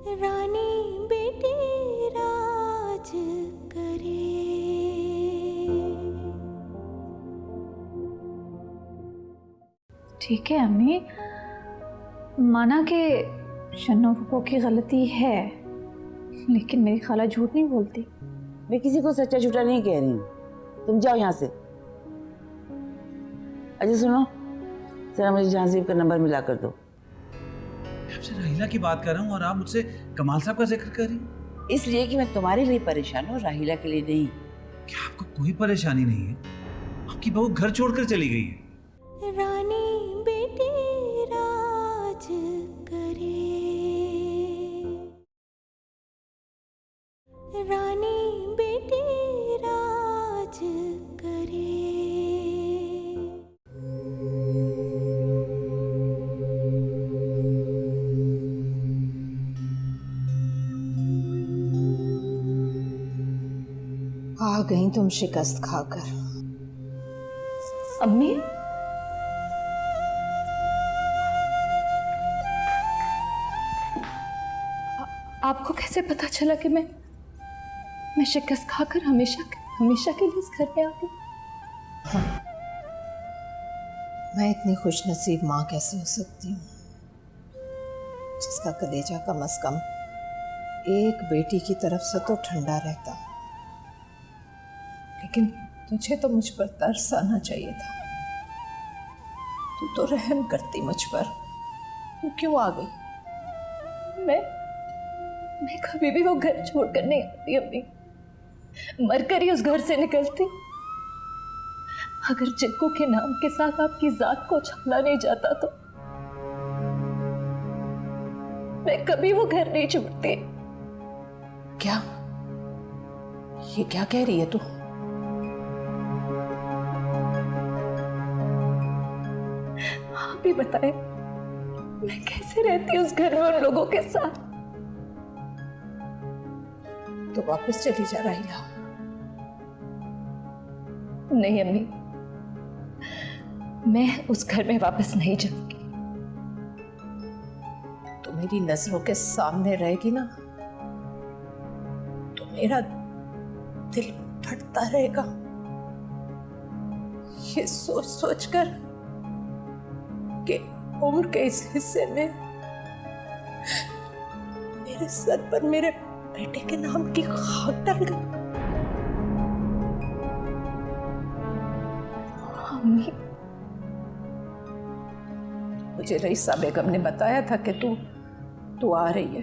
रानी बेटी राज करे। ठीक है अम्मी, माना कि शन्नो फूफो की गलती है, लेकिन मेरी खाला झूठ नहीं बोलती। मैं किसी को सच्चा झूठा नहीं कह रही हूँ, तुम जाओ यहाँ से। अजय सुनो, जरा मुझे जहांजीब का नंबर मिला कर दो। आपसे राहिला की बात कर रहा हूँ और आप मुझसे कमाल साहब का जिक्र कर रही हैं। इसलिए कि मैं तुम्हारे लिए परेशान हूँ, राहिला के लिए नहीं। क्या आपको कोई परेशानी नहीं है? आपकी बहू घर छोड़कर चली गई है। रानी बेटी राज करे। रानी बेटी राज करे। आ गई तुम शिकस्त खाकर। अम्मी, आपको कैसे पता चला कि मैं शिकस्त खाकर हमेशा के लिए इस घर में आ गई? मैं इतनी खुशनसीब माँ कैसे हो सकती हूँ जिसका कलेजा कम से कम एक बेटी की तरफ से तो ठंडा रहता। लेकिन तुझे तो मुझ पर तरस आना चाहिए था। तू तो रहम करती मुझ पर। तू क्यों आ गई? मैं कभी भी वो घर छोड़कर नहीं आती अम्मी, मरकर ही उस घर से निकलती। अगर जिक्कू के नाम के साथ आपकी जात को छाला नहीं जाता तो मैं कभी वो घर नहीं छोड़ती। क्या? ये क्या कह रही है तू? आप ही बताएं, मैं कैसे रहती उस घर में उन लोगों के साथ? तो वापस चली जा राहिला। नहीं अम्मी, मैं उस घर में वापस नहीं जाऊंगी। तो मेरी नजरों के सामने रहेगी ना तो मेरा दिल फटता रहेगा, ये सोच सोच कर कि उम्र के इस हिस्से में मेरे सर पर मेरे बेटे के नाम की खाक डल गई। अम्मी, मुझे रईसा बेगम ने बताया था कि तू आ रही है,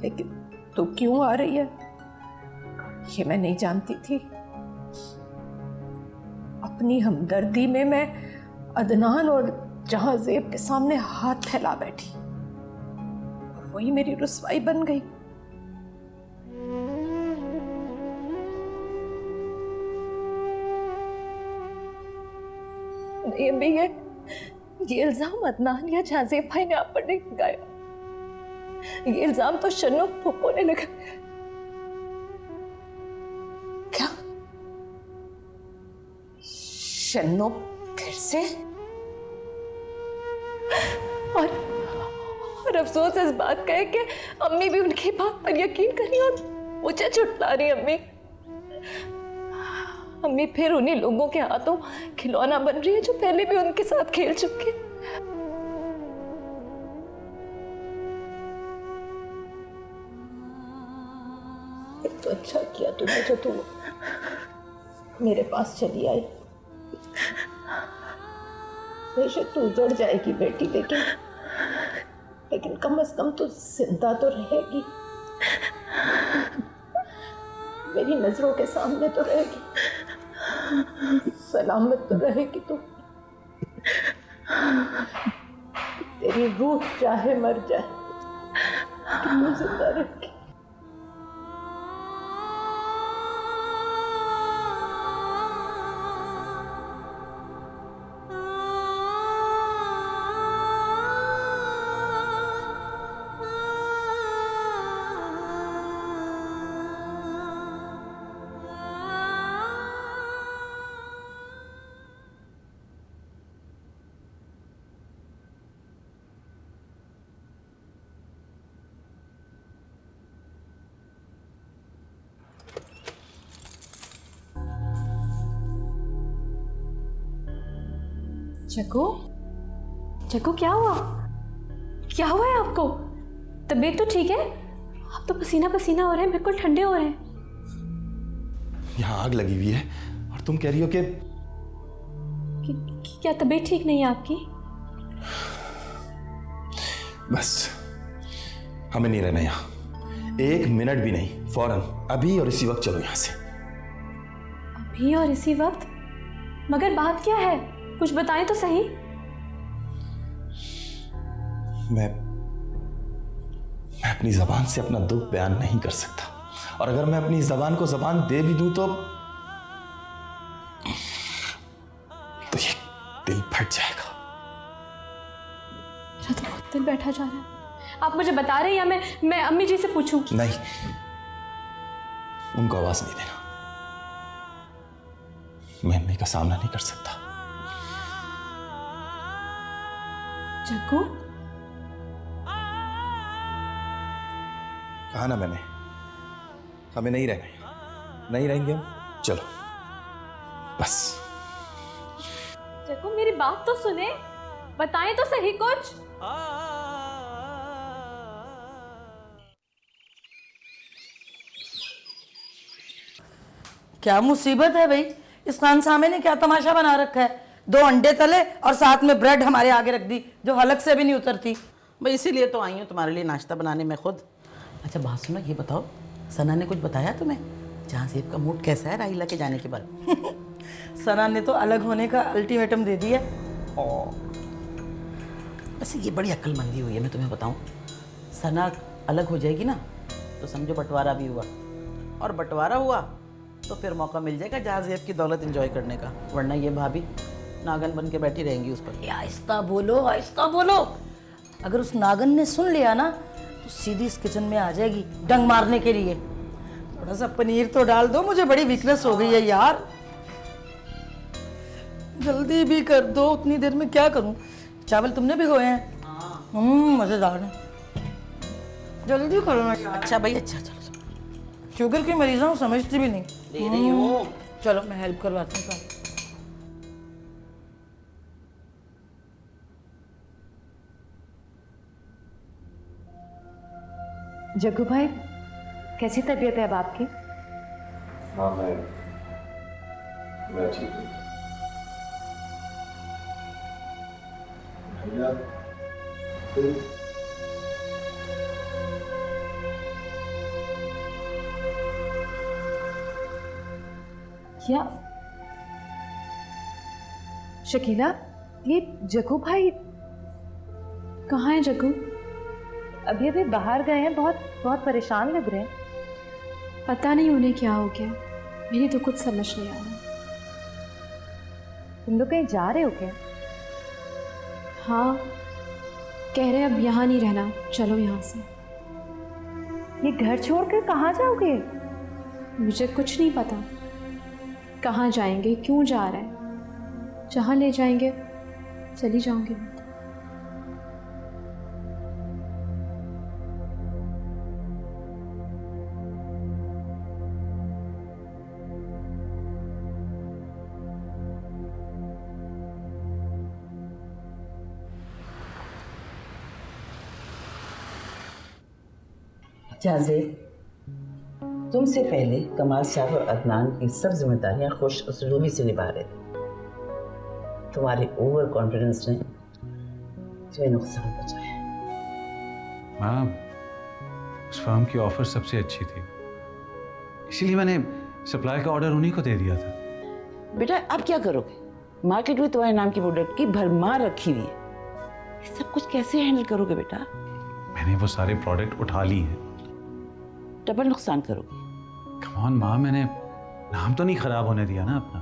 लेकिन तू क्यों आ रही है ये मैं नहीं जानती थी। अपनी हमदर्दी में मैं अदनान और जहांजेब के सामने हाथ फैला बैठी और वही मेरी रुसवाई बन गई। नहीं अम्मी, ये इल्जाम अदनान या जहांजेब भाई ने आप पर नहीं लगाया। ये इल्जाम तो शन्नो फूफो ने लगाया। क्या? शन्नो फिर से? और अफसोस इस बात का है कि अम्मी भी उनकी बात पर यकीन कर रही और मुझे झुठला रही। अम्मी फिर उन्हीं लोगों के हाथों खिलौना बन रही है जो पहले भी उनके साथ खेल चुके। तो अच्छा किया तूने जो तू मेरे पास चली आई। बेशक तू उजड़ जाएगी बेटी, लेकिन कम से कम तू जिंदा तो रहेगी, मेरी नजरों के सामने तो रहेगी, सलामत तो रहेगी तू। तेरी रूह चाहे मर जाए तू जिंदा रहेगी। जग्गू, जग्गू क्या हुआ? क्या हुआ है आपको? तबीयत तो ठीक है? आप तो पसीना पसीना हो रहे हैं, बिल्कुल ठंडे हो रहे हैं। यहाँ आग लगी हुई है और तुम कह रही हो कि क्या तबीयत ठीक नहीं है आपकी? बस हमें नहीं रहना यहाँ, 1 मिनट भी नहीं, फौरन अभी और इसी वक्त चलो यहाँ से। अभी और इसी वक्त? मगर बात क्या है, कुछ बताएं तो सही। मैं अपनी जबान से अपना दुख बयान नहीं कर सकता, और अगर मैं अपनी जबान को जबान दे भी दूं तो ये दिल फट जाएगा। मेरा तो बहुत दिल बैठा जा रहा है। आप मुझे बता रहे हैं या मैं अम्मी जी से पूछूं? नहीं, उनको आवाज नहीं देना, मैं अम्मी का सामना नहीं कर सकता। जग्गू, कहा ना मैंने, हमें नहीं रहना है, नहीं रहेंगे हम, चलो बस। जग्गू मेरी बात तो सुने, बताएं तो सही कुछ। क्या मुसीबत है भाई, इस खानसामे ने क्या तमाशा बना रखा है? 2 अंडे तले और साथ में ब्रेड हमारे आगे रख दी जो हलक से भी नहीं उतरती। भाई इसीलिए तो आई हूँ तुम्हारे लिए नाश्ता बनाने में खुद। अच्छा बात सुनो, ये बताओ सना ने कुछ बताया तुम्हें? जहाँसेब का मूड कैसा है राहिला के जाने के बाद? सना ने तो अलग होने का अल्टीमेटम दे दिया। वैसे ये बड़ी अक्लमंदी हुई है, मैं तुम्हें बताऊँ। सना अलग हो जाएगी ना तो समझो बंटवारा भी हुआ, और बंटवारा हुआ तो फिर मौका मिल जाएगा जहाँसेब की दौलत एंजॉय करने का, वरना ये भाभी नागन बन के बैठी रहेंगी उस पर। आहिस्ता बोलो, आहिस्ता बोलो। अगर उस नागन ने सुन लिया ना तो सीधी इस किचन में आ जाएगी डंग मारने के लिए। थोड़ा सा पनीर तो डाल दो, मुझे बड़ी वीकनेस हो गई है यार। जल्दी भी कर दो, उतनी देर में क्या करूं? चावल तुमने भिगोए हैं? मजेदार है, जल्दी करो ना। अच्छा भाई, अच्छा चलो शुगर की मरीजों को समझती भी नहीं। दे रही हूँ। चलो मैं हेल्प करवाती हूँ। जग्गू भाई, कैसी तबीयत है अब आपकी? हाँ मैं ठीक हूँ। क्या शकीला, ये जग्गू भाई कहाँ हैं? जग्गू अभी अभी बाहर गए हैं, बहुत बहुत परेशान लग रहे हैं। पता नहीं उन्हें क्या हो गया, मेरी तो कुछ समझ नहीं आ रहा। तुम लोग कहीं जा रहे हो क्या? हाँ, कह रहे अब यहाँ नहीं रहना, चलो यहाँ से। ये घर छोड़कर कहाँ जाओगे? मुझे कुछ नहीं पता कहाँ जाएंगे, क्यों जा रहे हैं। जहाँ ले जाएंगे चली जाऊंगी मैं। जाज़ेब, तुमसे पहले कमाल साहब और अदनान की सब जिम्मेदारियां खुश उसलूबी से निभा रहे थे। तुम्हारे ओवर कॉन्फिडेंस ने तुम्हें नुकसान पहुंचाया। माँ, उस फर्म की ऑफर सबसे अच्छी थी, इसीलिए मैंने सप्लाई का ऑर्डर उन्हीं को दे दिया था। बेटा अब क्या करोगे? मार्केट में तुम्हारे नाम की प्रोडक्ट की भरमार रखी हुई है, ये सब कुछ कैसे हैंडल करोगे बेटा? मैंने वो सारे प्रोडक्ट उठा लिए हैं। डबल नुकसान करोगे। कम ऑन माँ, मैंने नाम तो नहीं खराब होने दिया ना अपना।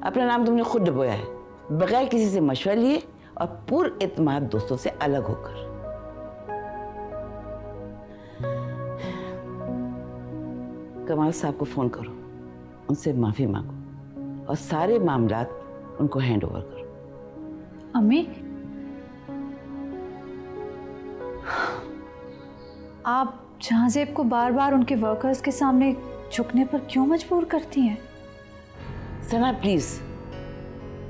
अपना नाम तुमने खुद डुबोया है, बगैर किसी से मशवरा लिए और पूरे एतमाद दोस्तों से अलग होकर। कमाल साहब को फोन करो, उनसे माफी मांगो और सारे मामलात उनको हैंड ओवर करो। अम्मी, आप जहाँजेब को बार बार उनके वर्कर्स के सामने झुकने पर क्यों मजबूर करती हैं? सना प्लीज,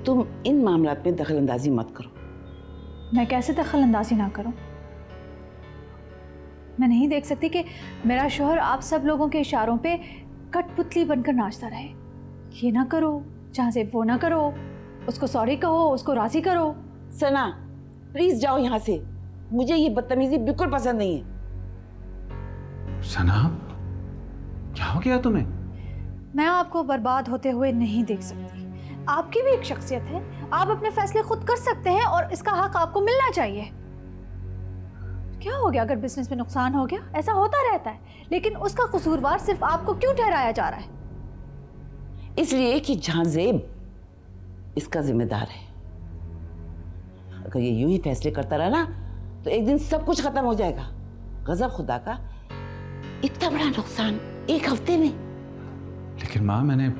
तुम इन मामलात में दखलंदाजी मत करो। मैं कैसे दखल अंदाजी ना करूं? मैं नहीं देख सकती कि मेरा शौहर आप सब लोगों के इशारों पे कठपुतली बनकर नाचता रहे। ये ना करो, जहाँ से वो ना करो, उसको सॉरी कहो, उसको राजी करो। सना प्लीज जाओ यहाँ से, मुझे ये बदतमीजी बिल्कुल पसंद नहीं है। सना, क्या हो गया तुम्हें? मैं आपको बर्बाद होते हुए नहीं देख सकती। आपकी भी एक शख्सियत है, आप अपने फैसले खुद कर सकते हैं और इसका हक आपको मिलना चाहिए। क्या हो गया अगर बिजनेस में नुकसान हो गया? ऐसा होता रहता है, लेकिन उसका कसूरवार सिर्फ आपको क्यों ठहराया जा रहा है? इसलिए कि जहांजेब इसका जिम्मेदार है। अगर ये यूं ही फैसले करता रहा ना तो एक दिन सब कुछ खत्म हो जाएगा। गजब खुदा का, इतना बड़ा नुकसान एक हफ्ते में। लेकिन माँ, मैंने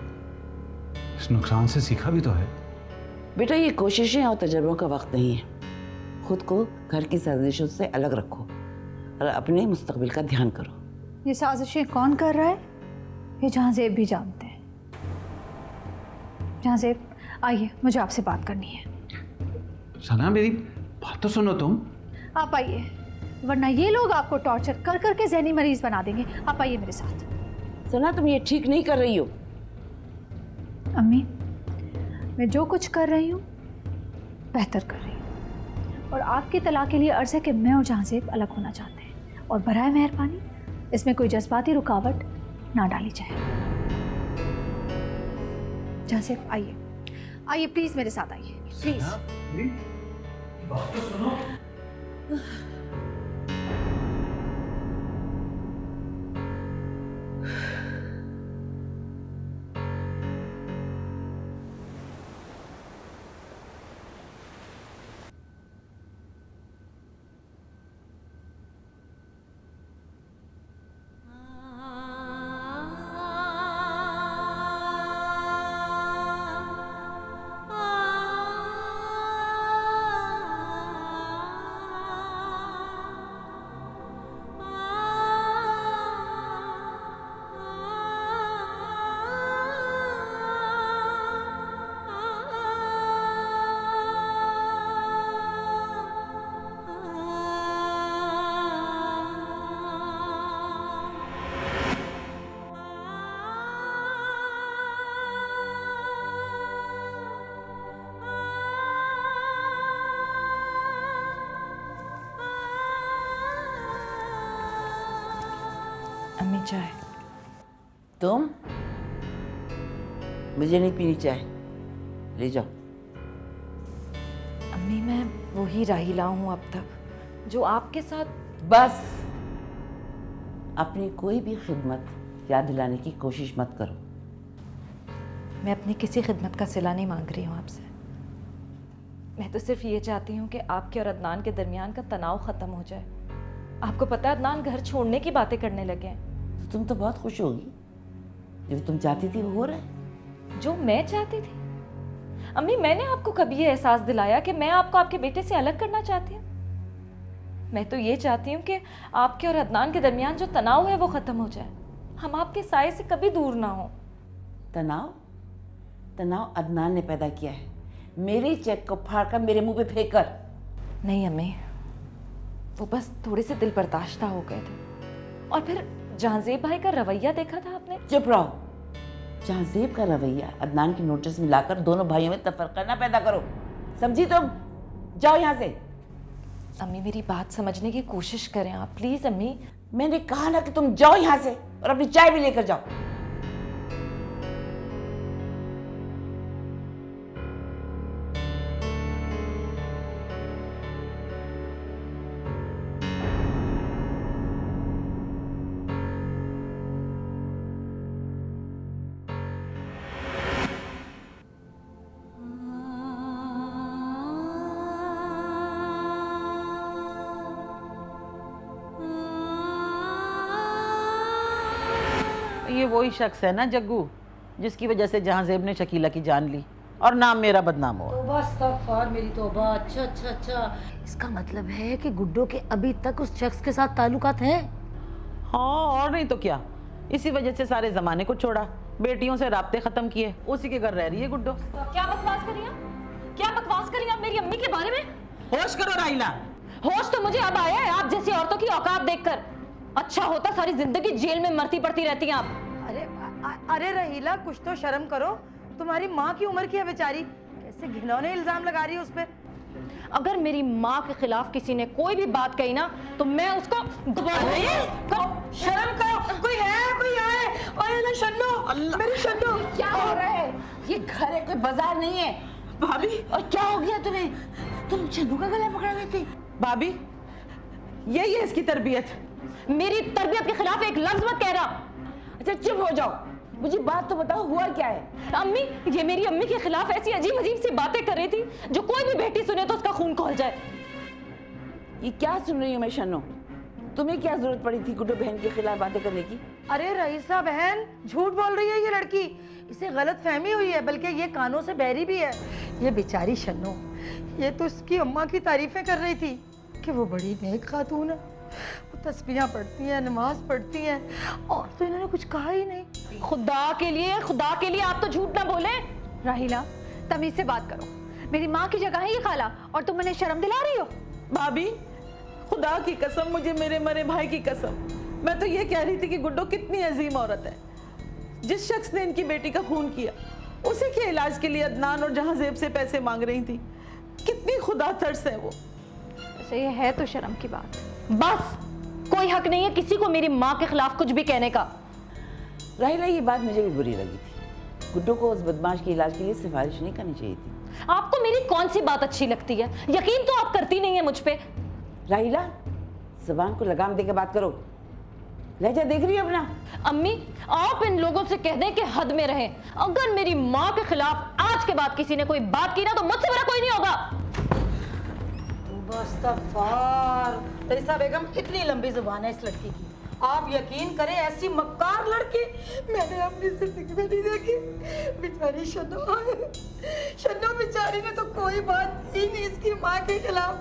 इस नुकसान से सीखा भी तो है। बेटा, ये कोशिशें और तजर्बों का वक्त नहीं है। खुद को घर की साजिशों से अलग रखो और अपने मुस्तकबिल का ध्यान करो। ये साजिशें कौन कर रहा है ये जहांजेब भी जानते हैं। जहांजेब आइए, मुझे आपसे बात करनी है। सना, मेरी बात तो सुनो तुम। आप आइए, वरना ये लोग आपको टॉर्चर कर करके ज़हनी मरीज बना देंगे। आप आइए मेरे साथ। सना, तुम ये ठीक नहीं कर रही हो। अम्मी, मैं जो कुछ कर रही हूँ बेहतर कर रही हूँ, और आपकी तलाक के लिए अर्ज़ है कि मैं और जहांजेब अलग होना चाहते हैं, और बराए मेहरबानी इसमें कोई जज्बाती रुकावट ना डाली जाए। जहांजेब आइए, आइए प्लीज़ मेरे साथ आइए प्लीज़। बात तो सुनो। अम्मी चाय। तुम? मुझे नहीं पीनी चाय, ले जाओ। अम्मी, मैं वही राहिला हूँ अब तक जो आपके साथ। बस अपनी कोई भी खिदमत याद दिलाने की कोशिश मत करो। मैं अपनी किसी खिदमत का सिला नहीं मांग रही हूँ आपसे। मैं तो सिर्फ ये चाहती हूँ कि आपके और अदनान के दरमियान का तनाव ख़त्म हो जाए। आपको पता है अदनान घर छोड़ने की बातें करने लगे हैं। तो तुम तो बहुत खुश होगी, जो तुम चाहती थी वो हो रहा है। जो मैं चाहती थी? अम्मी, मैंने आपको कभी ये एहसास दिलाया कि मैं आपको आपके बेटे से अलग करना चाहती हूँ? मैं तो ये चाहती हूँ कि आपके और अदनान के दरमियान जो तनाव है वो ख़त्म हो जाए। हम आपके साए से कभी दूर ना हो। तनाव? तनाव अदनान ने पैदा किया है, मेरे चेक को फाड़ कर मेरे मुंह पे फेंक कर। नहीं अम्मी, वो बस थोड़े से दिल बर्दाश्ता हो गए थे। और फिर जहांजेब भाई का रवैया देखा था आपने? चुप रहो। जहांजेब का रवैया अदनान की नोटिस में लाकर दोनों भाइयों में तफरका ना पैदा करो, समझी तुम? जाओ यहाँ से। अम्मी, मेरी बात समझने की कोशिश करें आप प्लीज। अम्मी, मैंने कहा ना कि तुम जाओ यहाँ से और अपनी चाय भी लेकर जाओ। ये वही शख्स है ना जग्गू, जिसकी वजह से जहांजेब ने शकीला की जान ली और नाम मेरा बदनाम हुआ। तौबा अस्तगफार, मेरी तौबा। अच्छा अच्छा अच्छा, इसका मतलब है कि गुड्डो के अभी तक उस शख्स के साथ ताल्लुकात हैं? हाँ, और नहीं तो क्या। इसी वजह से सारे जमाने को छोड़ा, बेटियों से राब्ते खत्म किए, उसी के घर रह रही है गुड्डो। क्या बकवास कर रही हैं? क्या बकवास करी आप मेरी अम्मी के बारे में? होश करो राहिला। होश तो मुझे अब आया है आप जैसी औरतों की औकात देखकर। अच्छा होता सारी जिंदगी जेल में मरती पड़ती रहती हैं आप। अरे रहीला, कुछ तो शर्म करो। तुम्हारी माँ की उम्र की है बेचारी, कैसे घिनौने इल्जाम लगा रही है उस पे। अगर मेरी माँ के खिलाफ किसी ने कोई भी बात कही ना तो मैं उसको शर्म करो, कोई है। अरे ना शन्नो, मेरी शन्नो। क्या हो रहा है? ये घर है, कोई बाजार नहीं है। भाभी, और क्या हो गया तुम्हें? तुम चन्नू का गला पकड़ा हुए थे। भाभी, यही है इसकी तरबियत। मेरी तरबियत के खिलाफ एक लफ्ज मत कह रहा। अच्छा चुप हो जाओ, मुझे बात तो बताओ, हुआ क्या है? अम्मी, ये मेरी अम्मी के खिलाफ ऐसी अजीब अजीब सी बातें कर रही थी जो कोई भी बेटी सुने तो उसका खून खौल जाए। ये क्या सुन रही हूँ मैं शन्नो? तुम्हें क्या जरूरत पड़ी थी गुड्डू बहन के खिलाफ बातें करने की? अरे रईसा बहन, झूठ बोल रही है ये लड़की। इसे गलत फहमी हुई है, बल्कि ये कानों से बहरी भी है। ये बेचारी शन्नो, ये तो उसकी अम्मा की तारीफें कर रही थी कि वो बड़ी नेक खातून है, वो तस्बीहां पढ़ती हैं, नमाज पढ़ती हैं, और तो इन्होंने कुछ कहा ही नहीं। खुदा के लिए आप तो झूठ ना बोले। राहिला, तमीज से बात करो। मेरी माँ की जगह है ये खाला और तुम उन्हें शर्म दिला रही हो। भाभी, खुदा की कसम, मुझे मेरे मरे भाई की कसम, मैं तो ये कह रही थी कि गुड्डो कितनी अजीम औरत है। जिस शख्स ने इनकी बेटी का खून किया, उसी के इलाज के लिए अदनान और जहांजेब से पैसे मांग रही थी। कितनी खुदा तर्स है वो। वैसे ये है तो शर्म की बात। बस, कोई हक नहीं है किसी को मेरी माँ के खिलाफ कुछ भी कहने का। राहिला, ये बात मुझे भी बुरी लगी थी। गुड्डू को उस बदमाश के इलाज के लिए सिफारिश नहीं करनी चाहिए थी। आपको मेरी कौन सी बात अच्छी लगती है? यकीन तो आप करती नहीं है मुझ पे। राहिला, जुबान को लगाम देकर बात करो। लहजा देख रही हो अपना? अम्मी, आप इन लोगों से कह दें कि हद में रहें। अगर मेरी माँ के खिलाफ आज के बाद किसी ने कोई बात की ना तो मुझसे बड़ा कोई नहीं होगा। रईसा बेगम, इतनी लंबी जुबान है इस लड़की की। आप यकीन करें, ऐसी मक्कार लड़की मैंने अपनी जिंदगी में नहीं देखी। बेचारी शन्नो बेचारी ने तो कोई बात की नहीं इसकी माँ के खिलाफ।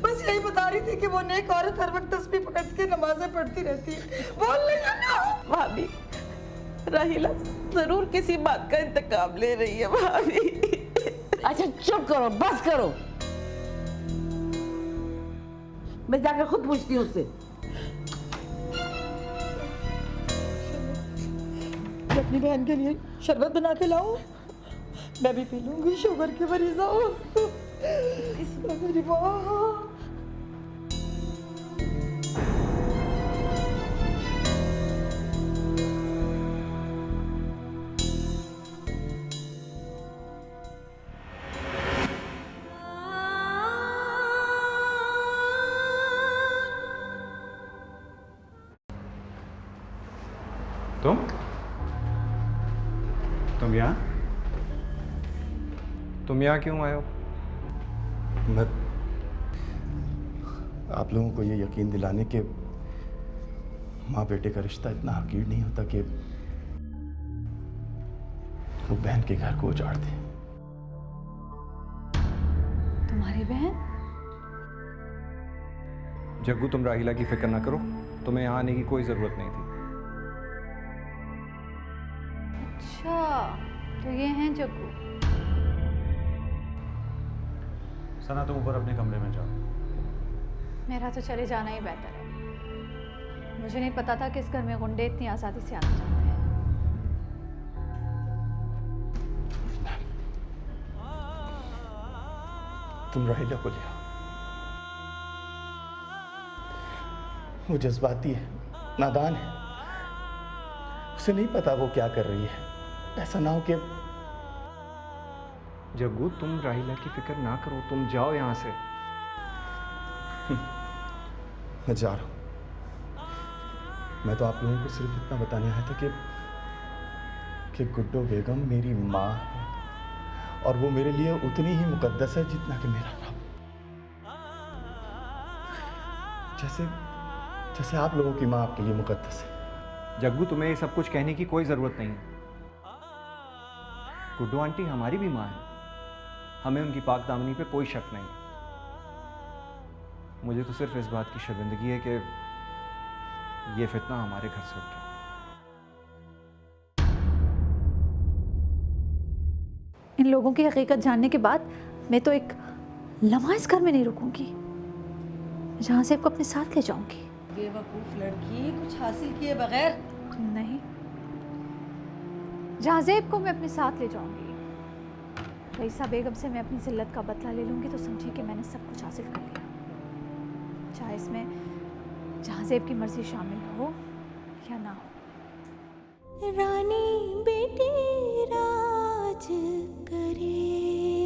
बस यही बता रही थी कि वो नेक औरत हर वक्त तस्बीह पकड़ के नमाजें पढ़ती रहती है। बोल ले शन्नो। भाभी, राहिला जरूर किसी बात का इंतकाम ले रही है भाभी। अच्छा चुप करो, बस करो। मैं जाकर खुद पूछती हूँ उससे। अपनी बहन के लिए शरबत बना के लाऊं? मैं भी पी लूंगी, शुगर की मरीज हूं। मेरी माँ। तुम यहाँ क्यों आए हो? मैं आप लोगों को ये यकीन दिलाने के माँ बेटे का रिश्ता इतना हकीर नहीं होता कि वो बहन के घर को उजाड़ दे। तुम्हारी बहन? जग्गू, तुम राहिला की फिक्र ना करो, तुम्हें यहाँ आने की कोई जरूरत नहीं थी। अच्छा, तो ये हैं जग्गू। सना, तुम ऊपर अपने कमरे में जाओ। मेरा तो चले जाना ही बेहतर है। मुझे नहीं पता था कि इस घर में गुंडे इतनी आज़ादी से आना चाहते हैं। तुम राहिला को ले आओ। वो जज्बाती है, नादान है, उसे नहीं पता वो क्या कर रही है। ऐसा ना हो कि जग्गू, तुम राहिला की फिक्र ना करो, तुम जाओ यहाँ से। मैं जा रहा हूं। मैं तो आप लोगों को सिर्फ इतना बताने आया था कि गुड्डो बेगम मेरी माँ है और वो मेरे लिए उतनी ही मुकद्दस है जितना कि मेरा रब। जैसे आप लोगों की माँ आपके लिए मुकद्दस है। जग्गू, तुम्हें ये सब कुछ कहने की कोई जरूरत नहीं है। गुड्डू आंटी हमारी भी माँ है, हमें उनकी पाक दामनी पे कोई शक नहीं। मुझे तो सिर्फ इस बात की शर्मिंदगी है कि ये फितना हमारे घर से उठा। इन लोगों की हकीकत जानने के बाद मैं तो एक लम्हा इस घर में नहीं रुकूंगी। मैं जहाँ से आपको अपने साथ ले जाऊंगी। बेवकूफ लड़की, कुछ हासिल किए बगैर। नहीं, जहाज़ेब को मैं अपने साथ ले जाऊंगी। रईसा बेगम से मैं अपनी जिल्लत का बदला ले लूंगी तो समझिए कि मैंने सब कुछ हासिल कर लिया, चाहे इसमें जहाज़ेब की मर्जी शामिल हो या ना हो। रानी बेटी राज करे।